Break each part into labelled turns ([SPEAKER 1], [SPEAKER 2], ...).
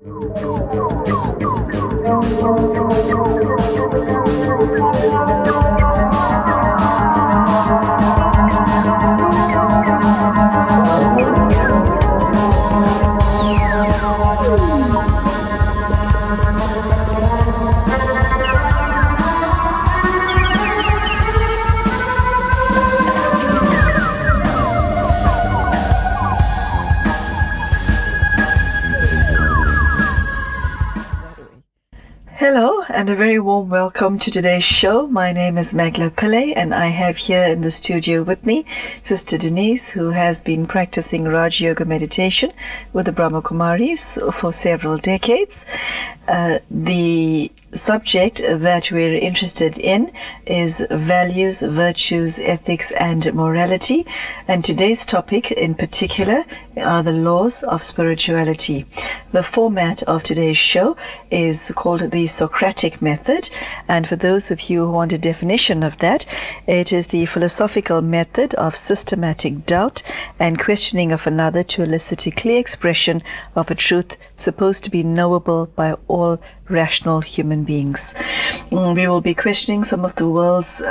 [SPEAKER 1] Hello and a very warm welcome to today's show. My name is Mangela Pillay and I have here in the studio with me Sister Denise, who has been practicing Rajyoga Meditation with the Brahma Kumaris for several decades. The subject that we're interested in is values, virtues, ethics and morality, and today's topic in particular are the laws of spirituality. The format of today's show is called the Socratic Method, and for those of you who want a definition of that, it is the philosophical method of systematic doubt and questioning of another to elicit a clear expression of a truth supposed to be knowable by all rational human beings. We will be questioning some of the world's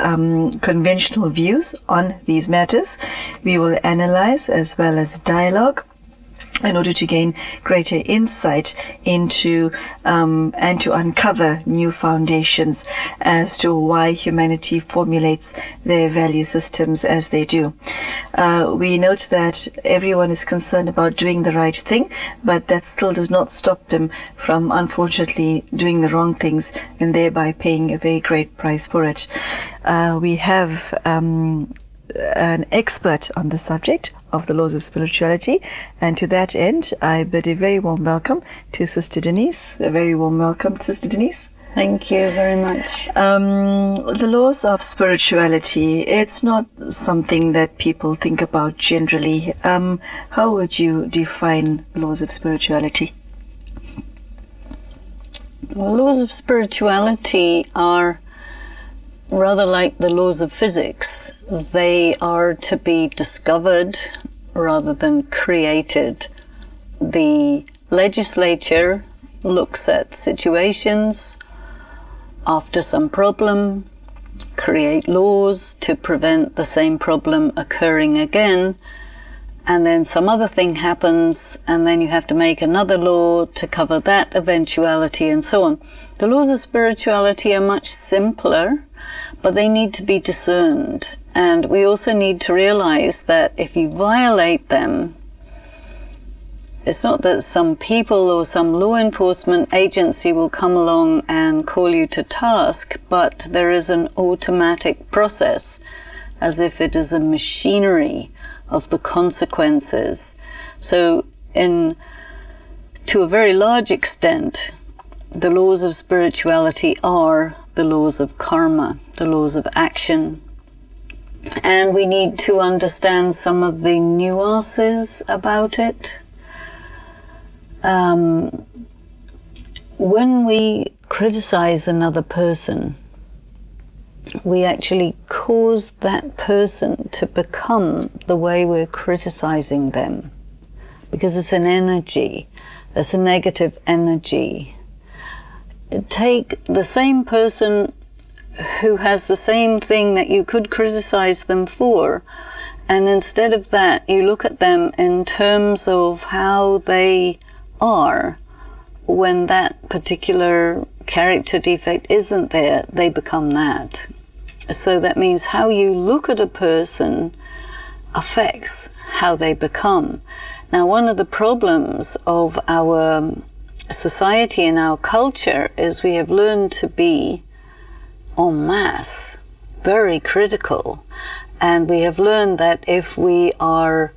[SPEAKER 1] conventional views on these matters. We will analyze as well as dialogue in order to gain greater insight into and to uncover new foundations as to why humanity formulates their value systems as they do. We note that everyone is concerned about doing the right thing, but that still does not stop them from unfortunately doing the wrong things and thereby paying a very great price for it. We have an expert on the subject of the laws of spirituality, and to that end I bid a very warm welcome to Sister Denise. A very warm welcome, Sister Denise.
[SPEAKER 2] Thank you very much.
[SPEAKER 1] The laws of spirituality, it's not something that people think about generally. How would you define laws of spirituality?
[SPEAKER 2] Well, laws of spirituality are rather like the laws of physics. They are to be discovered rather than created. The legislature looks at situations after some problem, create laws to prevent the same problem occurring again, and then some other thing happens, and then you have to make another law to cover that eventuality, and so on. The laws of spirituality are much simpler, but they need to be discerned. And we also need to realize that if you violate them, it's not that some people or some law enforcement agency will come along and call you to task, but there is an automatic process, as if it is a machinery of the consequences. So to a very large extent, the laws of spirituality are the laws of karma, the laws of action. And we need to understand some of the nuances about it. When we criticize another person, we actually cause that person to become the way we're criticizing them, because it's an energy, it's a negative energy. Take the same person who has the same thing that you could criticize them for, and instead of that you look at them in terms of how they are. When that particular character defect isn't there, they become that. So that means how you look at a person affects how they become. Now, one of the problems of our society and our culture is we have learned to be en masse, very critical, and we have learned that if we are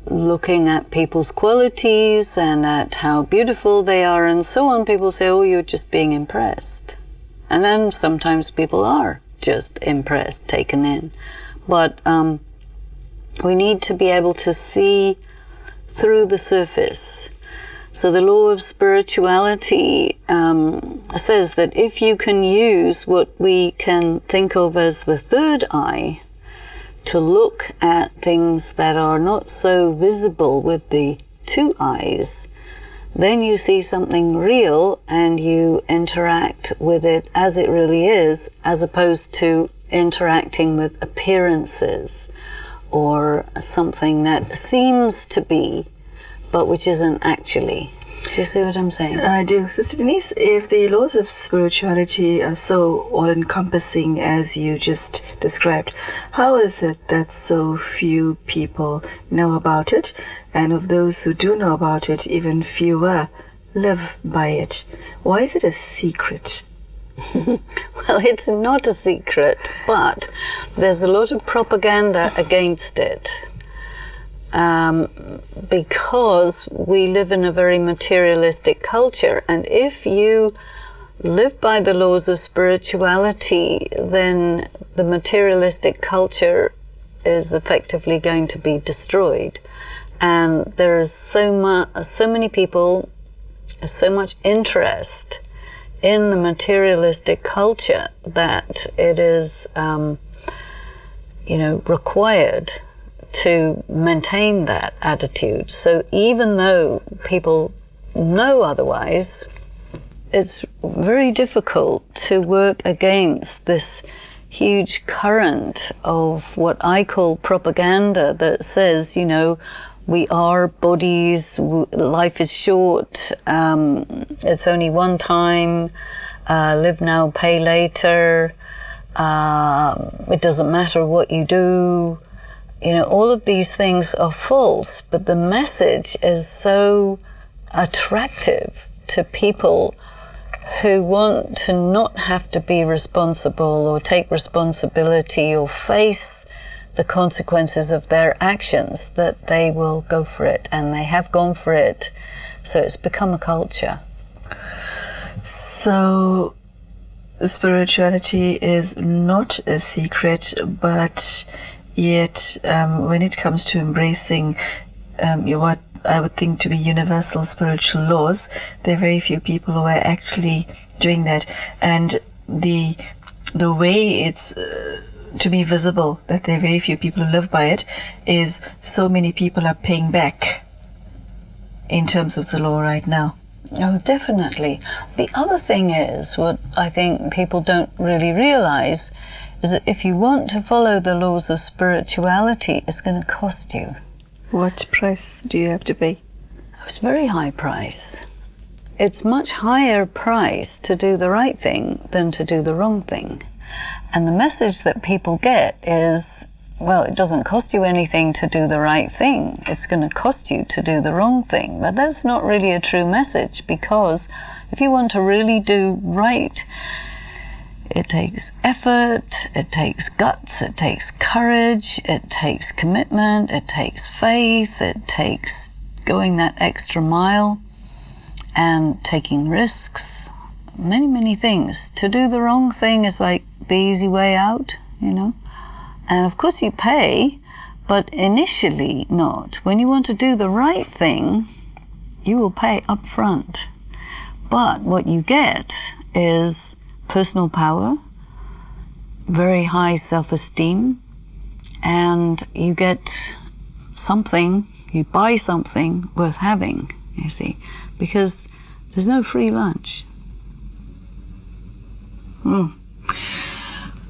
[SPEAKER 2] looking at people's qualities and at how beautiful they are and so on, people say, oh, you're just being impressed. And then sometimes people are just impressed, taken in. But we need to be able to see through the surface. So the law of spirituality says that if you can use what we can think of as the third eye to look at things that are not so visible with the two eyes, then you see something real and you interact with it as it really is, as opposed to interacting with appearances or something that seems to be, but which isn't actually. Do you see what I'm saying?
[SPEAKER 1] I do. Sister Denise, if the laws of spirituality are so all-encompassing as you just described, how is it that so few people know about it, and of those who do know about it, even fewer live by it? Why is it a secret?
[SPEAKER 2] Well, it's not a secret, but there's a lot of propaganda against it. Because we live in a very materialistic culture, and if you live by the laws of spirituality, then the materialistic culture is effectively going to be destroyed. And there is so many people, so much interest in the materialistic culture that it is, required to maintain that attitude. So even though people know otherwise, it's very difficult to work against this huge current of what I call propaganda that says, we are bodies, life is short, it's only one time, live now, pay later, it doesn't matter what you do. All of these things are false, but the message is so attractive to people who want to not have to be responsible or take responsibility or face the consequences of their actions, that they will go for it, and they have gone for it. So it's become a culture.
[SPEAKER 1] So spirituality is not a secret, but yet, when it comes to embracing what I would think to be universal spiritual laws, there are very few people who are actually doing that. And the way it's to be visible that there are very few people who live by it is so many people are paying back in terms of the law right now.
[SPEAKER 2] Oh, definitely. The other thing is, what I think people don't really realize, is that if you want to follow the laws of spirituality, it's going to cost you.
[SPEAKER 1] What price do you have to pay?
[SPEAKER 2] It's a very high price. It's much higher price to do the right thing than to do the wrong thing. And the message that people get is, well, it doesn't cost you anything to do the right thing. It's going to cost you to do the wrong thing. But that's not really a true message, because if you want to really do right, it takes effort, it takes guts, it takes courage, it takes commitment, it takes faith, it takes going that extra mile and taking risks, many things. To do the wrong thing is like the easy way out, And of course you pay, but initially not. When you want to do the right thing, you will pay up front. But what you get is personal power, very high self-esteem, and you get something, you buy something worth having, you see, because there's no free lunch.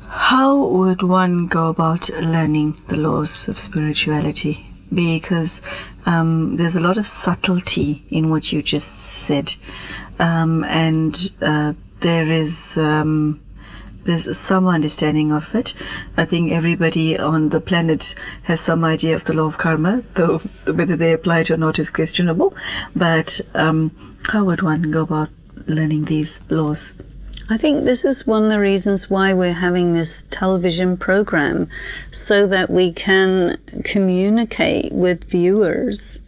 [SPEAKER 1] How would one go about learning the laws of spirituality? Because there's a lot of subtlety in what you just said, and there's some understanding of it. I think everybody on the planet has some idea of the law of karma, though whether they apply it or not is questionable. But how would one go about learning these laws?
[SPEAKER 2] I think this is one of the reasons why we're having this television program, so that we can communicate with viewers,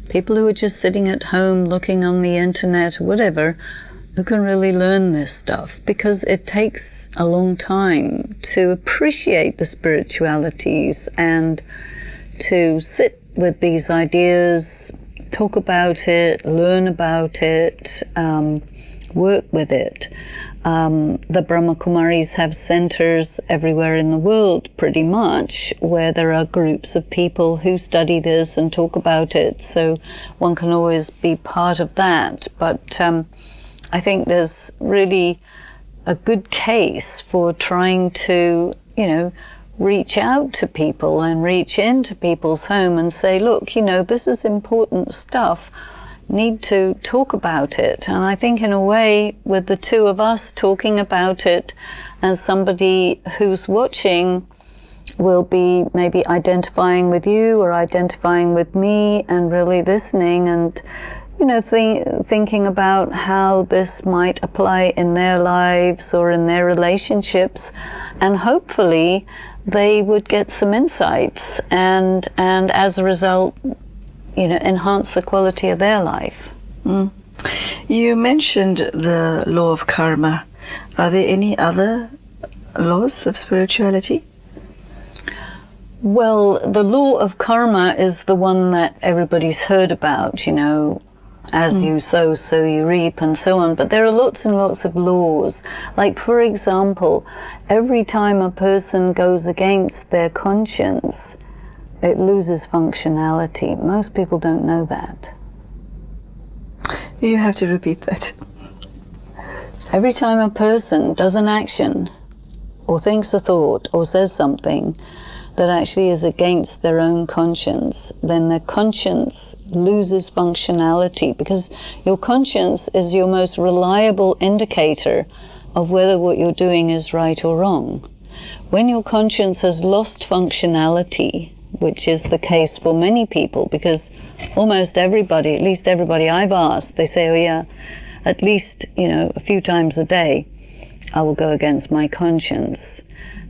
[SPEAKER 2] people who are just sitting at home looking on the internet or whatever, who can really learn this stuff, because it takes a long time to appreciate the spiritualities and to sit with these ideas talk about it, learn about it, work with it. The Brahma Kumaris have centers everywhere in the world, pretty much, where there are groups of people who study this and talk about it. So one can always be part of that. But I think there's really a good case for trying to, reach out to people and reach into people's home and say, look, this is important stuff. Need to talk about it. And I think in a way, with the two of us talking about it, and somebody who's watching will be maybe identifying with you or identifying with me and really listening and thinking about how this might apply in their lives or in their relationships, and hopefully they would get some insights and as a result enhance the quality of their life.
[SPEAKER 1] You mentioned the law of karma. Are there any other laws of spirituality?
[SPEAKER 2] Well, the law of karma is the one that everybody's heard about, as you sow, so you reap, and so on. But there are lots and lots of laws. Like, for example, every time a person goes against their conscience, it loses functionality. Most people don't know that.
[SPEAKER 1] You have to repeat that.
[SPEAKER 2] Every time a person does an action, or thinks a thought, or says something that actually is against their own conscience, then their conscience loses functionality, because your conscience is your most reliable indicator of whether what you're doing is right or wrong. When your conscience has lost functionality, which is the case for many people, because almost everybody, at least everybody I've asked, they say, oh yeah, at least, a few times a day, I will go against my conscience,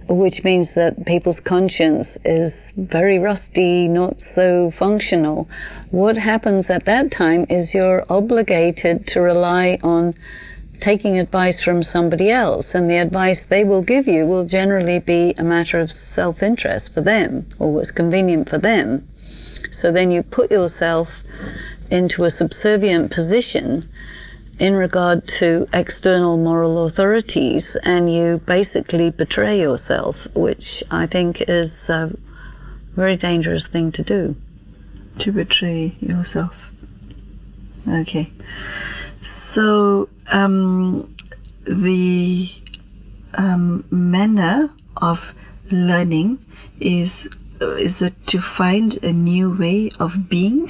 [SPEAKER 2] which means that people's conscience is very rusty, not so functional. What happens at that time is you're obligated to rely on taking advice from somebody else, and the advice they will give you will generally be a matter of self-interest for them, or what's convenient for them. So then you put yourself into a subservient position in regard to external moral authorities, and you basically betray yourself, which I think is a very dangerous thing to do.
[SPEAKER 1] To betray yourself. Okay. So the manner of learning is it to find a new way of being?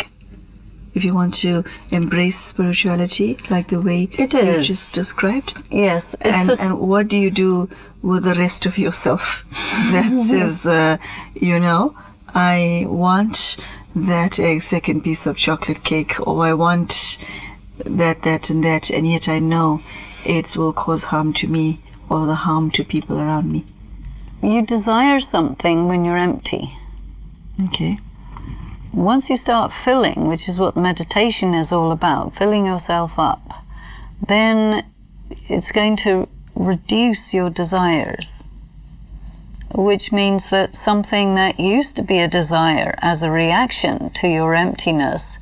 [SPEAKER 1] If you want to embrace spirituality like the way you just described?
[SPEAKER 2] Yes.
[SPEAKER 1] And what do you do with the rest of yourself that says, I want that second piece of chocolate cake, or I want that, and yet I know it will cause harm to me or the harm to people around me?
[SPEAKER 2] You desire something when you're empty.
[SPEAKER 1] Okay.
[SPEAKER 2] Once you start filling, which is what meditation is all about, filling yourself up, then it's going to reduce your desires, which means that something that used to be a desire as a reaction to your emptiness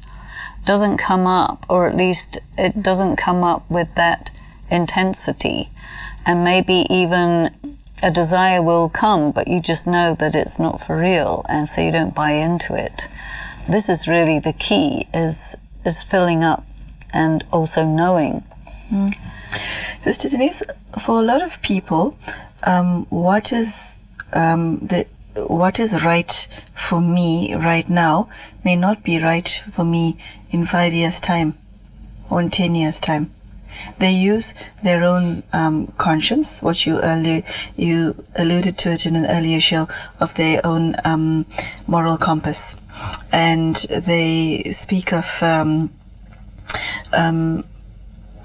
[SPEAKER 2] doesn't come up, or at least it doesn't come up with that intensity. And maybe even a desire will come, but you just know that it's not for real, and so you don't buy into it. This is really the key, is filling up and also knowing.
[SPEAKER 1] Sister Denise, for a lot of people, what is right for me right now may not be right for me in 5 years' time or in 10 years' time. They use their own conscience, what you alluded to it in an earlier show, of their own moral compass. And they speak of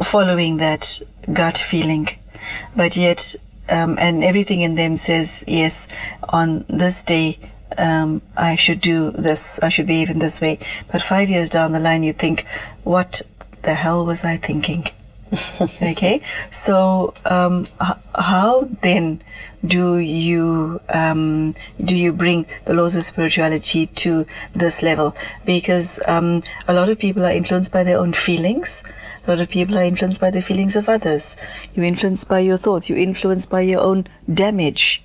[SPEAKER 1] following that gut feeling, but yet and everything in them says, yes, on this day I should do this, I should behave in this way. But 5 years down the line you think, what the hell was I thinking? Okay, so how then do you bring the laws of spirituality to this level? Because a lot of people are influenced by their own feelings. A lot of people are influenced by the feelings of others. You're influenced by your thoughts. You're influenced by your own damage.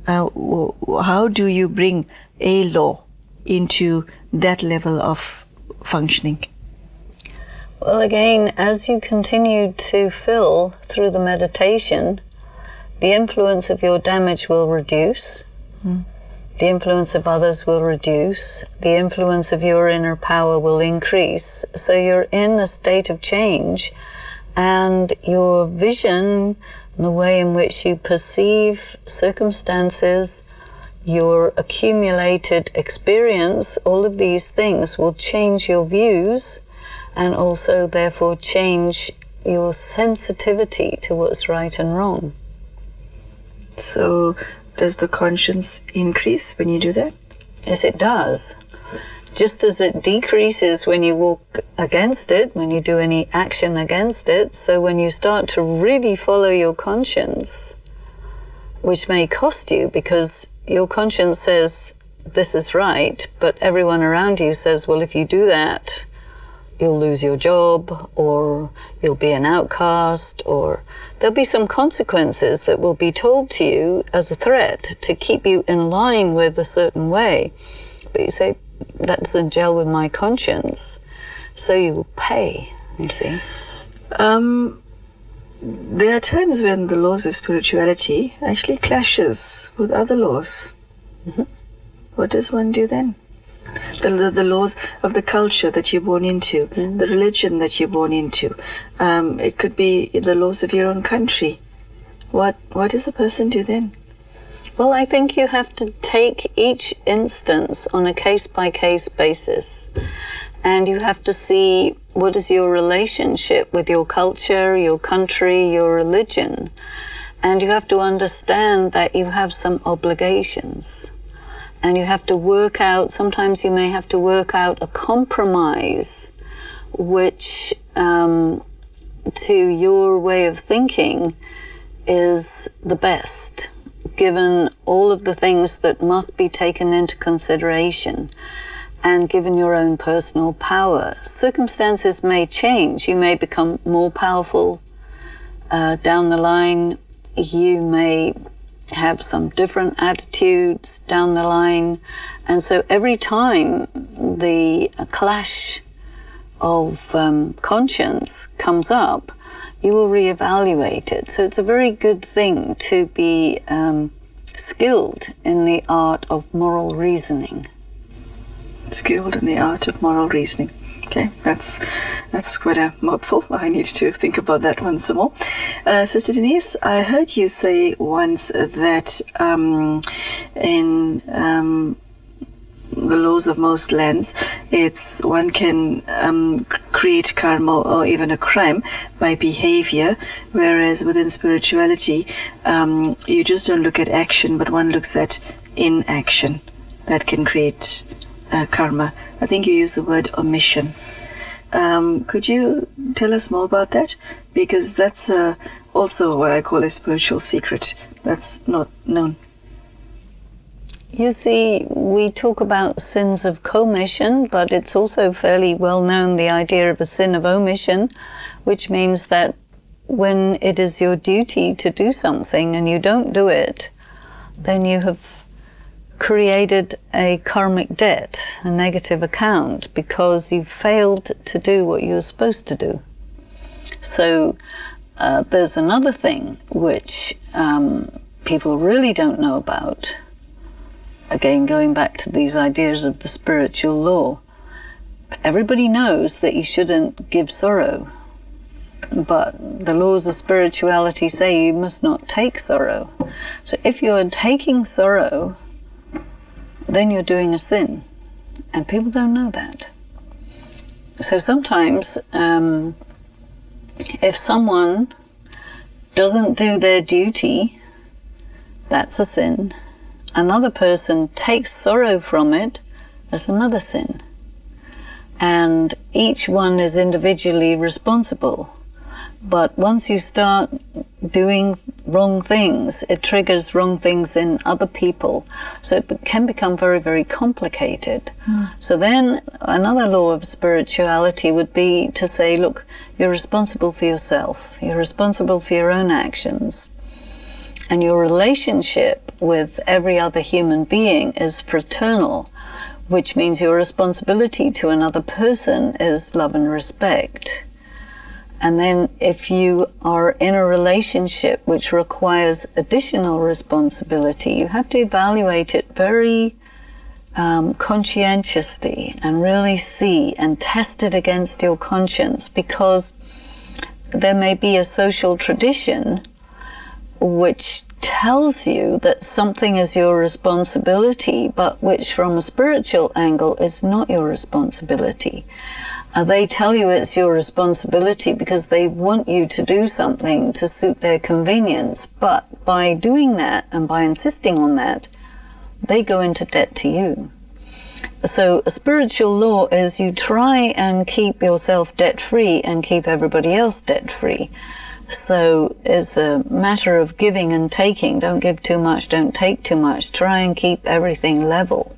[SPEAKER 1] How do you bring a law into that level of functioning?
[SPEAKER 2] Well, again, as you continue to fill through the meditation, the influence of your damage will reduce. The influence of others will reduce. The influence of your inner power will increase. So you're in a state of change, and your vision, the way in which you perceive circumstances, your accumulated experience, all of these things will change your views, and also therefore change your sensitivity to what's right and wrong.
[SPEAKER 1] So does the conscience increase when you do that?
[SPEAKER 2] Yes, it does. Just as it decreases when you walk against it, when you do any action against it, so when you start to really follow your conscience, which may cost you because your conscience says this is right, but everyone around you says, well, if you do that, you'll lose your job, or you'll be an outcast, or there'll be some consequences that will be told to you as a threat to keep you in line with a certain way. But you say, that doesn't gel with my conscience, so you will pay, you see.
[SPEAKER 1] There are times when the laws of spirituality actually clashes with other laws. What does one do then? The laws of the culture that you're born into, the religion that you're born into. It could be the laws of your own country. What does a person do then?
[SPEAKER 2] Well, I think you have to take each instance on a case-by-case basis. And you have to see what is your relationship with your culture, your country, your religion. And you have to understand that you have some obligations. And you have to work out, sometimes you may have to work out a compromise which, to your way of thinking, is the best, given all of the things that must be taken into consideration, and given your own personal power. Circumstances may change. You may become more powerful down the line. You may have some different attitudes down the line. And so every time the clash of conscience comes up, you will reevaluate it. So it's a very good thing to be skilled in the art of moral reasoning.
[SPEAKER 1] Skilled in the art of moral reasoning. Okay, that's quite a mouthful. I need to think about that one some more. Sister Denise, I heard you say once that in the laws of most lands, it's one can create karma or even a crime by behavior, whereas within spirituality, you just don't look at action, but one looks at inaction that can create karma. I think you use the word omission. Could you tell us more about that? Because that's also what I call a spiritual secret that's not known.
[SPEAKER 2] You see, we talk about sins of commission, but it's also fairly well known, the idea of a sin of omission, which means that when it is your duty to do something and you don't do it, then you have created a karmic debt, a negative account, because you failed to do what you were supposed to do. So there's another thing which people really don't know about. Again, going back to these ideas of the spiritual law, everybody knows that you shouldn't give sorrow, but the laws of spirituality say you must not take sorrow. So if you're taking sorrow, then you're doing a sin, and people don't know that. So sometimes if someone doesn't do their duty, that's a sin. Another person takes sorrow from it, that's another sin. And each one is individually responsible. But once you start doing wrong things, it triggers wrong things in other people. So it can become very, very complicated. So then another law of spirituality would be to say, look, you're responsible for yourself. You're responsible for your own actions. And your relationship with every other human being is fraternal, which means your responsibility to another person is love and respect. And then if you are in a relationship which requires additional responsibility, you have to evaluate it very conscientiously and really see and test it against your conscience, because there may be a social tradition which tells you that something is your responsibility, but which from a spiritual angle is not your responsibility. They tell you it's your responsibility because they want you to do something to suit their convenience. But by doing that and by insisting on that, they go into debt to you. So a spiritual law is you try and keep yourself debt-free and keep everybody else debt-free. So it's a matter of giving and taking. Don't give too much, don't take too much. Try and keep everything level,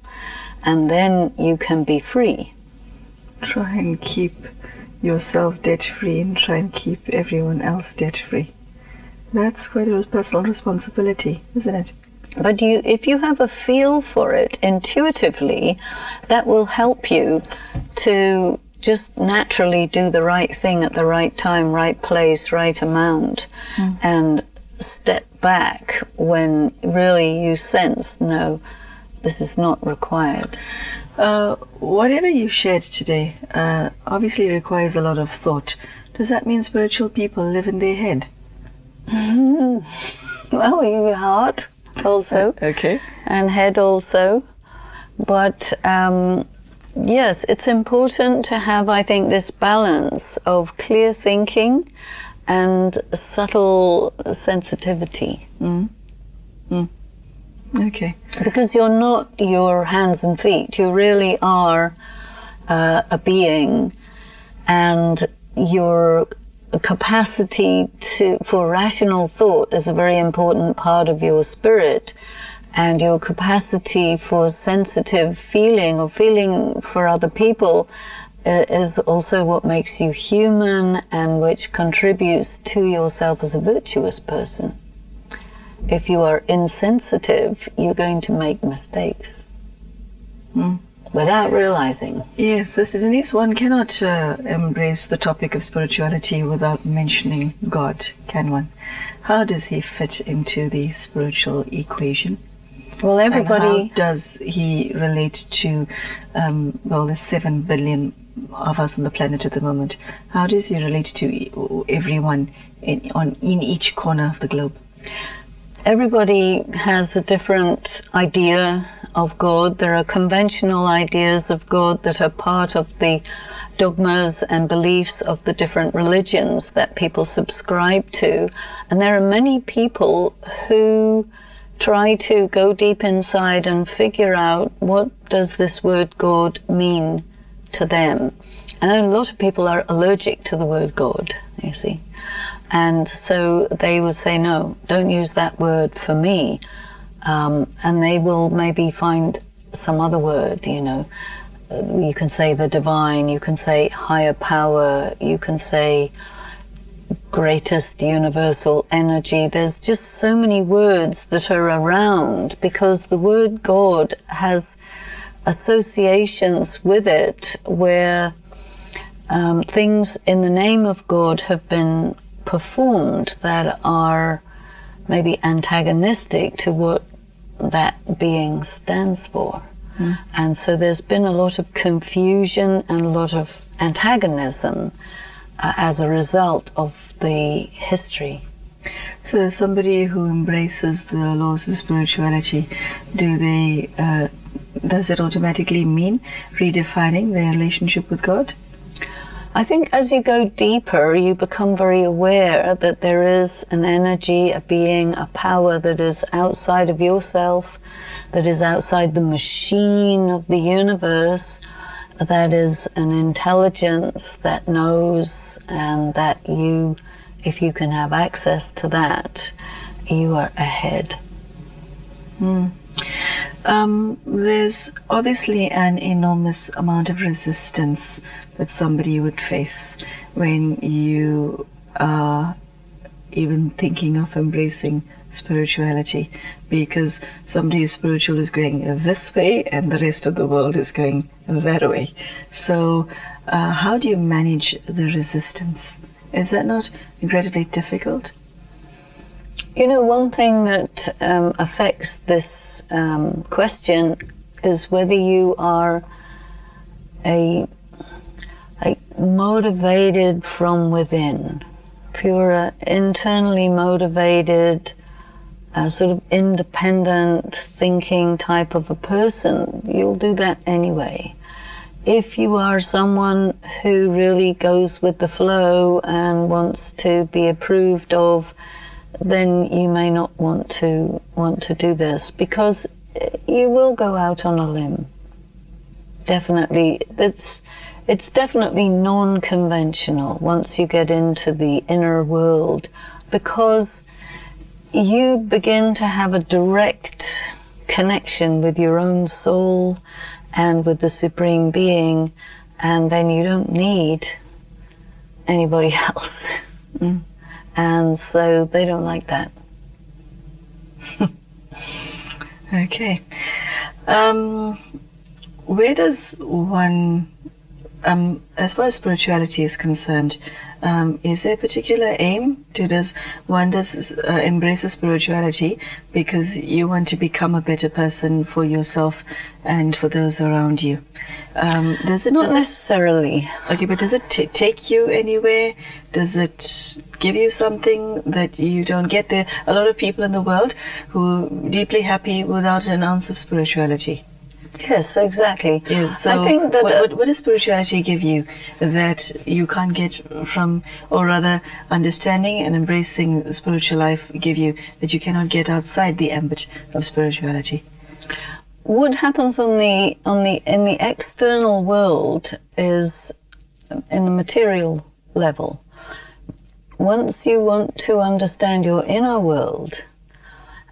[SPEAKER 2] and then you can be free.
[SPEAKER 1] Try and keep yourself debt-free and try and keep everyone else debt-free. That's quite a personal responsibility, isn't it?
[SPEAKER 2] But if you have a feel for it intuitively, that will help you to just naturally do the right thing at the right time, right place, right amount, and step back when really you sense, no, this is not required.
[SPEAKER 1] Whatever you shared today obviously requires a lot of thought. Does that mean spiritual people live in their head?
[SPEAKER 2] Well, your heart also.
[SPEAKER 1] Okay.
[SPEAKER 2] And head also. But yes, it's important to have, I think, this balance of clear thinking and subtle sensitivity.
[SPEAKER 1] Okay.
[SPEAKER 2] Because you're not your hands and feet. You really are a being, and your capacity for rational thought is a very important part of your spirit, and your capacity for sensitive feeling or feeling for other people is also what makes you human and which contributes to yourself as a virtuous person. If you are insensitive, you're going to make mistakes without realizing.
[SPEAKER 1] Yes, Sister Denise, one cannot embrace the topic of spirituality without mentioning God, can one? How does he fit into the spiritual equation?
[SPEAKER 2] Well, everybody...
[SPEAKER 1] And how does he relate to, the 7 billion of us on the planet at the moment? How does he relate to everyone in each corner of the globe?
[SPEAKER 2] Everybody has a different idea of God. There are conventional ideas of God that are part of the dogmas and beliefs of the different religions that people subscribe to. And there are many people who try to go deep inside and figure out, what does this word God mean to them? And a lot of people are allergic to the word God, you see. And so they would say, no, don't use that word for me. And they will maybe find some other word, you can say the divine, you can say higher power, you can say greatest universal energy. There's just so many words that are around because the word God has associations with it where things in the name of God have been performed that are maybe antagonistic to what that being stands for. And so there's been a lot of confusion and a lot of antagonism as a result of the history.
[SPEAKER 1] So somebody who embraces the laws of spirituality, does it automatically mean redefining their relationship with God?
[SPEAKER 2] I think as you go deeper, you become very aware that there is an energy, a being, a power that is outside of yourself, that is outside the machine of the universe, that is an intelligence that knows, and that you, if you can have access to that, you are ahead.
[SPEAKER 1] There's obviously an enormous amount of resistance that somebody would face when you are even thinking of embracing spirituality, because somebody who's spiritual is going this way and the rest of the world is going that way. So how do you manage the resistance? Is that not incredibly difficult?
[SPEAKER 2] You know, one thing that affects this question is whether you are a motivated from within. If you're an internally motivated, sort of independent thinking type of a person, you'll do that anyway. If you are someone who really goes with the flow and wants to be approved of, then you may not want to do this, because you will go out on a limb. Definitely, it's definitely non-conventional once you get into the inner world, because you begin to have a direct connection with your own soul and with the Supreme Being, and then you don't need anybody else. And so they don't like that.
[SPEAKER 1] Okay. Where does one, as far as spirituality is concerned, is there a particular aim? Does one embrace spirituality because you want to become a better person for yourself and for those around you? Does it
[SPEAKER 2] Not necessarily.
[SPEAKER 1] Okay, but does it take you anywhere? Does it give you something that you don't get? There are a lot of people in the world who are deeply happy without an ounce of spirituality.
[SPEAKER 2] Yes, exactly.
[SPEAKER 1] Yes, so
[SPEAKER 2] I think that
[SPEAKER 1] what does spirituality give you that you can't get from, or rather understanding and embracing spiritual life give you that you cannot get outside the ambit of spirituality?
[SPEAKER 2] What happens in the external world is in the material level. Once you want to understand your inner world,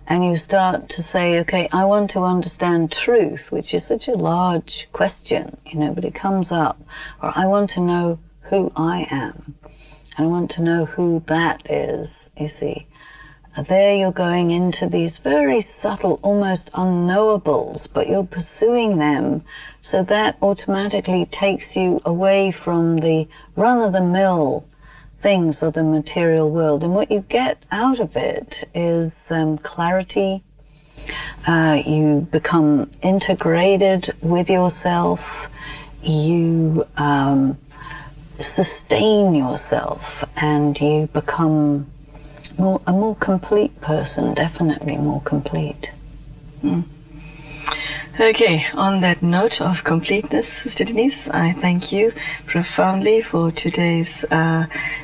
[SPEAKER 2] and you start to say, okay, I want to understand truth, which is such a large question, but it comes up. Or I want to know who I am. And I want to know who that is, you see. There you're going into these very subtle, almost unknowables, but you're pursuing them. So that automatically takes you away from the run-of-the-mill things of the material world, and what you get out of it is clarity. You become integrated with yourself. You sustain yourself, and you become a more complete person. Definitely more complete.
[SPEAKER 1] Okay, on that note of completeness, Sister Denise, I thank you profoundly for today's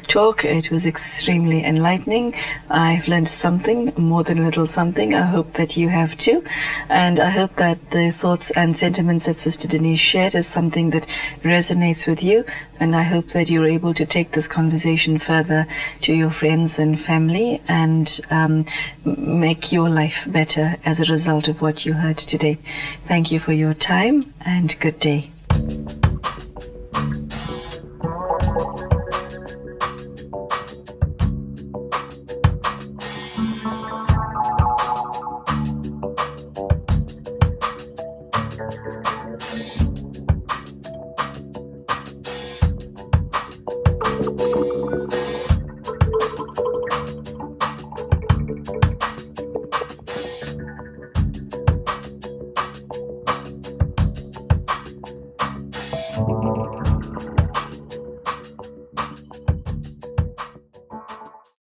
[SPEAKER 1] talk. It was extremely enlightening. I've learned something, more than a little something. I hope that you have too. And I hope that the thoughts and sentiments that Sister Denise shared is something that resonates with you. And I hope that you're able to take this conversation further to your friends and family and make your life better as a result of what you heard today. Thank you for your time and good day.